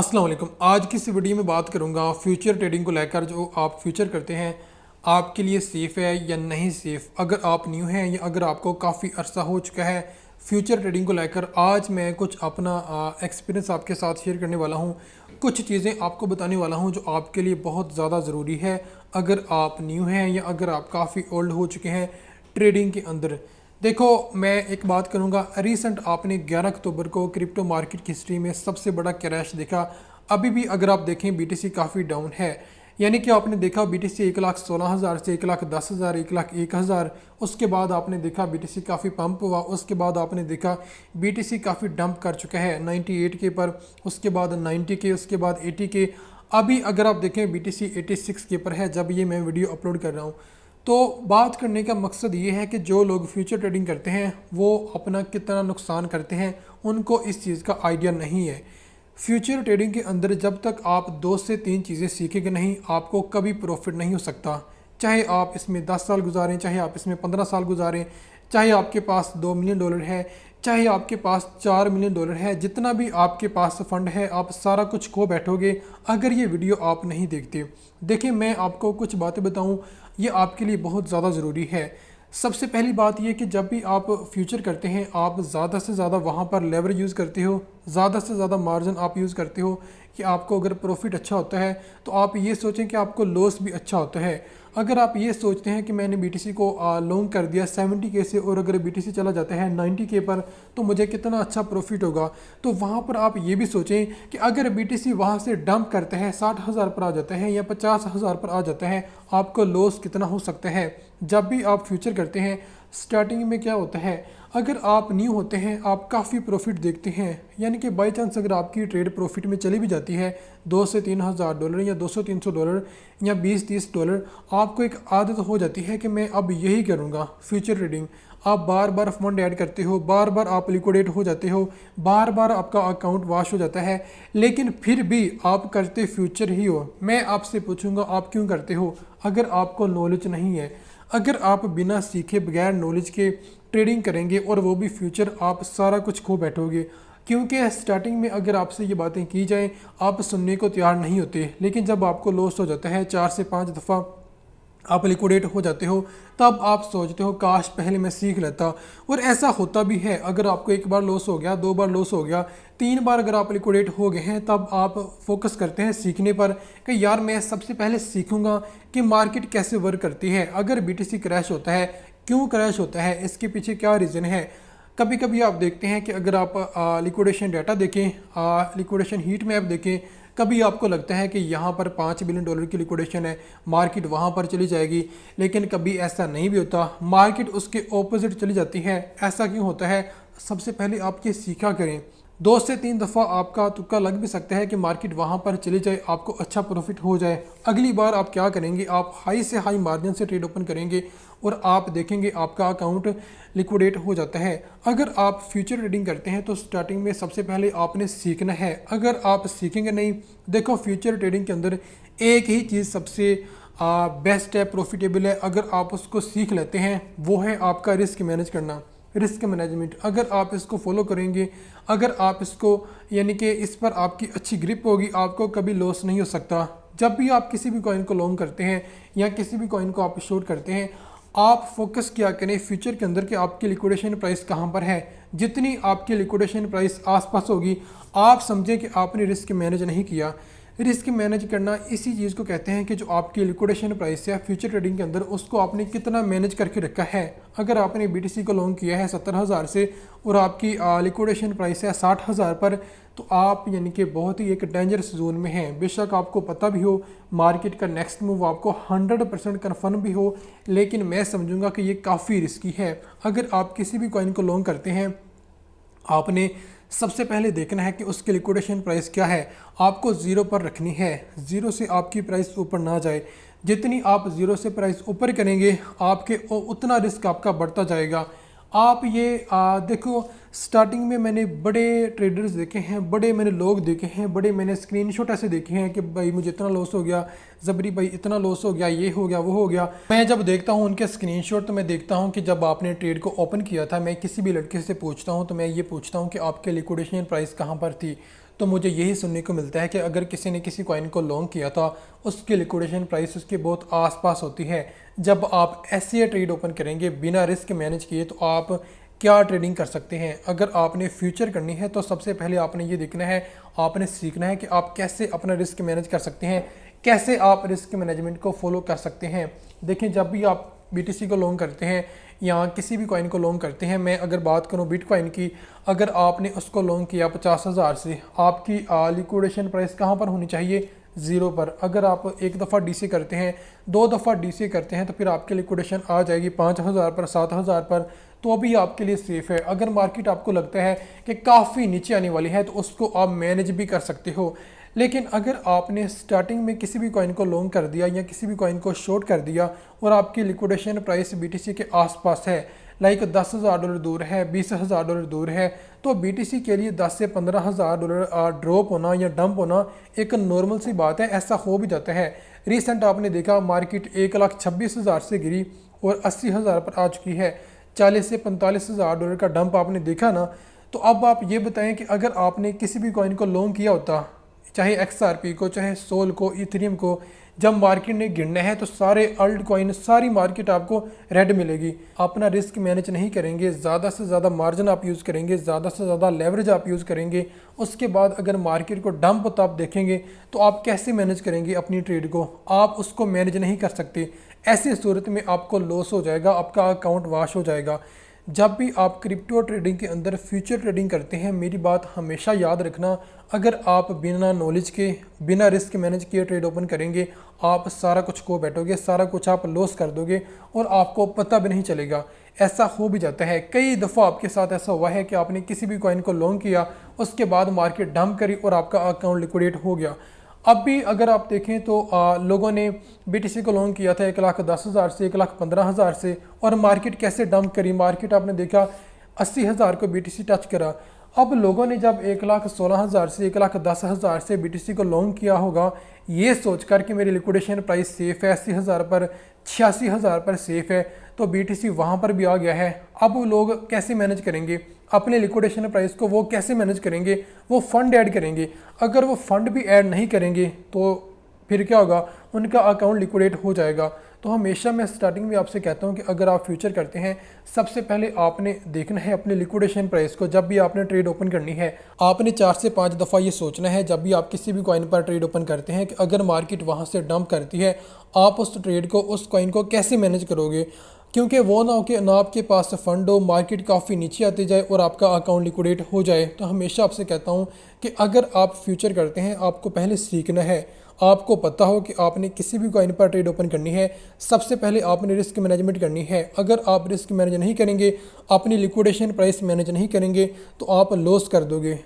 अस्सलाम वालेकुम। आज की इस वीडियो में बात करूंगा फ्यूचर ट्रेडिंग को लेकर। जो आप फ्यूचर करते हैं आपके लिए सेफ़ है या नहीं सेफ़। अगर आप न्यू हैं या अगर आपको काफ़ी अरसा हो चुका है फ्यूचर ट्रेडिंग को लेकर, आज मैं कुछ अपना एक्सपीरियंस आपके साथ शेयर करने वाला हूं। कुछ चीज़ें आपको बताने वाला हूं जो आपके लिए बहुत ज़्यादा ज़रूरी है अगर आप न्यू हैं या अगर आप काफ़ी ओल्ड हो चुके हैं ट्रेडिंग के अंदर। देखो, मैं एक बात करूंगा। रिसेंट आपने 11 अक्टूबर को क्रिप्टो मार्केट की हिस्ट्री में सबसे बड़ा क्रैश देखा। अभी भी अगर आप देखें बीटीसी काफ़ी डाउन है। यानी कि आपने देखा बीटीसी 1,16,000 से 1,10,000, 1,01,000। उसके बाद आपने देखा बीटीसी काफ़ी पंप हुआ। उसके बाद आपने देखा बीटीसी काफ़ी डंप कर चुका है 98 के पर, उसके बाद 90 के, उसके बाद 80 के। अभी अगर आप देखें बीटीसी 86 के पर है जब ये मैं वीडियो अपलोड कर रहा हूँ। तो बात करने का मकसद ये है कि जो लोग फ्यूचर ट्रेडिंग करते हैं वो अपना कितना नुकसान करते हैं उनको इस चीज़ का आइडिया नहीं है। फ्यूचर ट्रेडिंग के अंदर जब तक आप 2 से 3 चीज़ें सीखेंगे नहीं, आपको कभी प्रॉफिट नहीं हो सकता। चाहे आप इसमें 10 साल गुजारें, चाहे आप इसमें 15 साल गुजारें, चाहे आपके पास $2 मिलियन है, चाहे आपके पास $4 मिलियन है, जितना भी आपके पास फंड है आप सारा कुछ खो बैठोगे अगर ये वीडियो आप नहीं देखते। देखिए, मैं आपको कुछ बातें बताऊं, ये आपके लिए बहुत ज़्यादा ज़रूरी है। सबसे पहली बात ये कि जब भी आप फ्यूचर करते हैं आप ज़्यादा से ज़्यादा वहाँ पर लेवर यूज़ करते हो, ज़्यादा से ज़्यादा मार्जिन आप यूज़ करते हो कि आपको अगर प्रॉफिट अच्छा होता है तो आप ये सोचें कि आपको लॉस भी अच्छा होता है। अगर आप ये सोचते हैं कि मैंने बीटीसी को लॉन्ग कर दिया 70 के से और अगर बीटीसी चला जाता है 90 के पर तो मुझे कितना अच्छा प्रॉफिट होगा, तो वहाँ पर आप ये भी सोचें कि अगर बीटीसी वहाँ से डंप करता है 60,000 पर आ जाता है या 50,000 पर आ जाता है, आपको लॉस कितना हो सकता है। जब भी आप फ्यूचर करते हैं स्टार्टिंग में क्या होता है, अगर आप न्यू होते हैं आप काफ़ी प्रॉफिट देखते हैं। यानी कि बाई चांस अगर आपकी ट्रेड प्रॉफिट में चली भी जाती है $2 से 3 हज़ार या $200-300 या $20-30, आपको एक आदत हो जाती है कि मैं अब यही करूँगा फ्यूचर ट्रेडिंग। आप बार बार फंड ऐड करते हो, बार बार आप लिक्विडेट हो जाते हो, बार बार आपका अकाउंट वॉश हो जाता है, लेकिन फिर भी आप करते फ्यूचर ही हो। मैं आपसे पूछूंगा आप क्यों करते हो? अगर आपको नॉलेज नहीं है, अगर आप बिना सीखे बगैर नॉलेज के ट्रेडिंग करेंगे और वो भी फ्यूचर, आप सारा कुछ खो बैठोगे। क्योंकि स्टार्टिंग में अगर आपसे ये बातें की जाएं आप सुनने को तैयार नहीं होते, लेकिन जब आपको लॉस हो जाता है 4 से 5 दफ़ा आप लिक्विडेट हो जाते हो तब आप सोचते हो काश पहले मैं सीख लेता। और ऐसा होता भी है। अगर आपको एक बार लॉस हो गया, 2 बार लॉस हो गया, 3 बार अगर आप लिक्विडेट हो गए हैं तब आप फोकस करते हैं सीखने पर कि यार मैं सबसे पहले सीखूंगा कि मार्केट कैसे वर्क करती है। अगर बीटीसी क्रैश होता है, क्यों क्रैश होता है, इसके पीछे क्या रीज़न है। कभी कभी आप देखते हैं कि अगर आप लिक्विडेशन डाटा देखें, लिक्विडेशन हीट मैप देखें, कभी आपको लगता है कि यहाँ पर $5 बिलियन की लिक्विडेशन है, मार्केट वहाँ पर चली जाएगी, लेकिन कभी ऐसा नहीं भी होता, मार्केट उसके ऑपोजिट चली जाती है। ऐसा क्यों होता है? सबसे पहले आप ये सीखा करें। 2 से 3 दफ़ा आपका तुक्का लग भी सकता है कि मार्केट वहाँ पर चली जाए, आपको अच्छा प्रॉफिट हो जाए। अगली बार आप क्या करेंगे, आप हाई से हाई मार्जिन से ट्रेड ओपन करेंगे और आप देखेंगे आपका अकाउंट लिक्विडेट हो जाता है। अगर आप फ्यूचर ट्रेडिंग करते हैं तो स्टार्टिंग में सबसे पहले आपने सीखना है। अगर आप सीखेंगे नहीं, देखो फ्यूचर ट्रेडिंग के अंदर एक ही चीज़ सबसे बेस्ट है, प्रॉफिटेबल है, अगर आप उसको सीख लेते हैं, वो है आपका रिस्क मैनेज करना, रिस्क मैनेजमेंट। अगर आप इसको फॉलो करेंगे, अगर आप इसको यानी कि इस पर आपकी अच्छी ग्रिप होगी, आपको कभी लॉस नहीं हो सकता। जब भी आप किसी भी कॉइन को लॉन्ग करते हैं या किसी भी कॉइन को आप शॉर्ट करते हैं, आप फोकस क्या करें फ्यूचर के अंदर कि आपकी लिक्विडेशन प्राइस कहाँ पर है। जितनी आपकी लिक्विडेशन प्राइस आसपास होगी, आप समझें कि आपने रिस्क मैनेज नहीं किया। रिस्क मैनेज करना इसी चीज़ को कहते हैं कि जो आपकी लिक्विडेशन प्राइस है फ्यूचर ट्रेडिंग के अंदर, उसको आपने कितना मैनेज करके रखा है। अगर आपने बीटीसी को लॉन्ग किया है 70,000 से और आपकी लिक्विडेशन प्राइस है 60,000 पर, तो आप यानी कि बहुत ही एक डेंजरस जोन में हैं। बेशक आपको पता भी हो मार्केट का नेक्स्ट मूव आपको 100% कन्फर्म भी हो, लेकिन मैं समझूंगा कि ये काफ़ी रिस्की है। अगर आप किसी भी कॉइन को लॉन्ग करते हैं, आपने सबसे पहले देखना है कि उसकी लिक्विडेशन प्राइस क्या है। आपको ज़ीरो पर रखनी है, ज़ीरो से आपकी प्राइस ऊपर ना जाए। जितनी आप ज़ीरो से प्राइस ऊपर करेंगे आपके उतना रिस्क आपका बढ़ता जाएगा। आप ये देखो, स्टार्टिंग में मैंने बड़े ट्रेडर्स देखे हैं, बड़े मैंने लोग देखे हैं, बड़े मैंने स्क्रीनशॉट ऐसे देखे हैं कि भाई मुझे इतना लॉस हो गया, जबरी भाई इतना लॉस हो गया, ये हो गया, वो हो गया। मैं जब देखता हूँ उनके स्क्रीनशॉट तो मैं देखता हूँ कि जब आपने ट्रेड को ओपन किया था, मैं किसी भी लड़के से पूछता हूँ तो मैं ये पूछता हूँ कि आपके लिक्विडेशन प्राइस कहाँ पर थी, तो मुझे यही सुनने को मिलता है कि अगर किसी ने किसी कॉइन को लॉन्ग किया था, उसकी लिक्विडेशन प्राइस उसके बहुत आसपास होती है। जब आप ऐसे ट्रेड ओपन करेंगे बिना रिस्क मैनेज किए, तो आप क्या ट्रेडिंग कर सकते हैं। अगर आपने फ्यूचर करनी है तो सबसे पहले आपने ये देखना है, आपने सीखना है कि आप कैसे अपना रिस्क मैनेज कर सकते हैं, कैसे आप रिस्क मैनेजमेंट को फॉलो कर सकते हैं। देखिए, जब भी आप BTC को लॉन्ग करते हैं या किसी भी कॉइन को लॉन्ग करते हैं, मैं अगर बात करूं बिटकॉइन की, अगर आपने उसको लॉन्ग किया 50,000 से, आपकी लिक्विडेशन प्राइस कहां पर होनी चाहिए? ज़ीरो पर। अगर आप एक दफ़ा डीसी करते हैं, दो दफ़ा डीसी करते हैं, तो फिर आपकी लिक्विडेशन आ जाएगी 5,000 पर, 7,000 पर, तो अभी आपके लिए सेफ़ है। अगर मार्केट आपको लगता है कि काफ़ी नीचे आने वाली है, तो उसको आप मैनेज भी कर सकते हो। लेकिन अगर आपने स्टार्टिंग में किसी भी कॉइन को लॉन्ग कर दिया या किसी भी कॉइन को शॉर्ट कर दिया और आपकी लिक्विडेशन प्राइस BTC के आसपास है, लाइक $10,000 दूर है, $20,000 दूर है, तो BTC के लिए $10,000 से $15,000 ड्रॉप होना या डंप होना एक नॉर्मल सी बात है। ऐसा हो भी जाता है। रिसेंट आपने देखा मार्केट 1,26,000 से गिरी और 80,000 पर आ चुकी है। $40,000 से $45,000 का डंप आपने देखा ना। तो अब आप ये बताएं कि अगर आपने किसी भी कॉइन को लॉन्ग किया होता, चाहे XRP को, चाहे सोल को, इथेरियम को, जब मार्केट ने गिरना है तो सारे अल्ट कॉइन, सारी मार्केट आपको रेड मिलेगी। अपना रिस्क मैनेज नहीं करेंगे, ज़्यादा से ज़्यादा मार्जिन आप यूज़ करेंगे, ज़्यादा से ज़्यादा लेवरेज आप यूज़ करेंगे, उसके बाद अगर मार्केट को डंप होता आप देखेंगे, तो आप कैसे मैनेज करेंगे अपनी ट्रेड को? आप उसको मैनेज नहीं कर सकते। ऐसी सूरत में आपको लॉस हो जाएगा, आपका अकाउंट वॉश हो जाएगा। जब भी आप क्रिप्टो ट्रेडिंग के अंदर फ्यूचर ट्रेडिंग करते हैं, मेरी बात हमेशा याद रखना, अगर आप बिना नॉलेज के, बिना रिस्क मैनेज किए ट्रेड ओपन करेंगे, आप सारा कुछ खो बैठोगे, सारा कुछ आप लॉस कर दोगे और आपको पता भी नहीं चलेगा। ऐसा हो भी जाता है, कई दफ़ा आपके साथ ऐसा हुआ है कि आपने किसी भी कॉइन को लॉन्ग किया, उसके बाद मार्केट डंप करी और आपका अकाउंट लिक्विडेट हो गया। अब भी अगर आप देखें तो लोगों ने BTC को लॉन्ग किया था 1,10,000 से, 1,15,000 से, और मार्केट कैसे डंप करी। मार्केट आपने देखा 80,000 को BTC टच करा। अब लोगों ने जब 1,16,000 से, 1,10,000 से BTC को लॉन्ग किया होगा, ये सोचकर कि मेरी लिक्विडेशन प्राइस सेफ़ है, 80,000 पर, 86,000 पर सेफ़ है, तो BTC वहाँ पर भी आ गया है। अब वो लोग कैसे मैनेज करेंगे अपने लिक्विडेशन प्राइस को? वो कैसे मैनेज करेंगे? वो फंड ऐड करेंगे। अगर वो फंड भी ऐड नहीं करेंगे तो फिर क्या होगा? उनका अकाउंट लिक्विडेट हो जाएगा। तो हमेशा मैं स्टार्टिंग में आपसे कहता हूं कि अगर आप फ्यूचर करते हैं, सबसे पहले आपने देखना है अपने लिक्विडेशन प्राइस को। जब भी आपने ट्रेड ओपन करनी है, आपने 4 से 5 दफ़ा ये सोचना है जब भी आप किसी भी कॉइन पर ट्रेड ओपन करते हैं कि अगर मार्केट वहां से डंप करती है, आप उस ट्रेड को, उस कॉइन को कैसे मैनेज करोगे। क्योंकि वो ना हो कि ना आपके पास फंड हो, मार्केट काफ़ी नीचे आती जाए और आपका अकाउंट लिक्विडेट हो जाए। तो हमेशा आपसे कहता हूँ कि अगर आप फ्यूचर करते हैं, आपको पहले सीखना है। आपको पता हो कि आपने किसी भी कॉइन पर ट्रेड ओपन करनी है, सबसे पहले आपने रिस्क मैनेजमेंट करनी है। अगर आप रिस्क मैनेज नहीं करेंगे, अपनी लिक्विडेशन प्राइस मैनेज नहीं करेंगे, तो आप लॉस कर दोगे।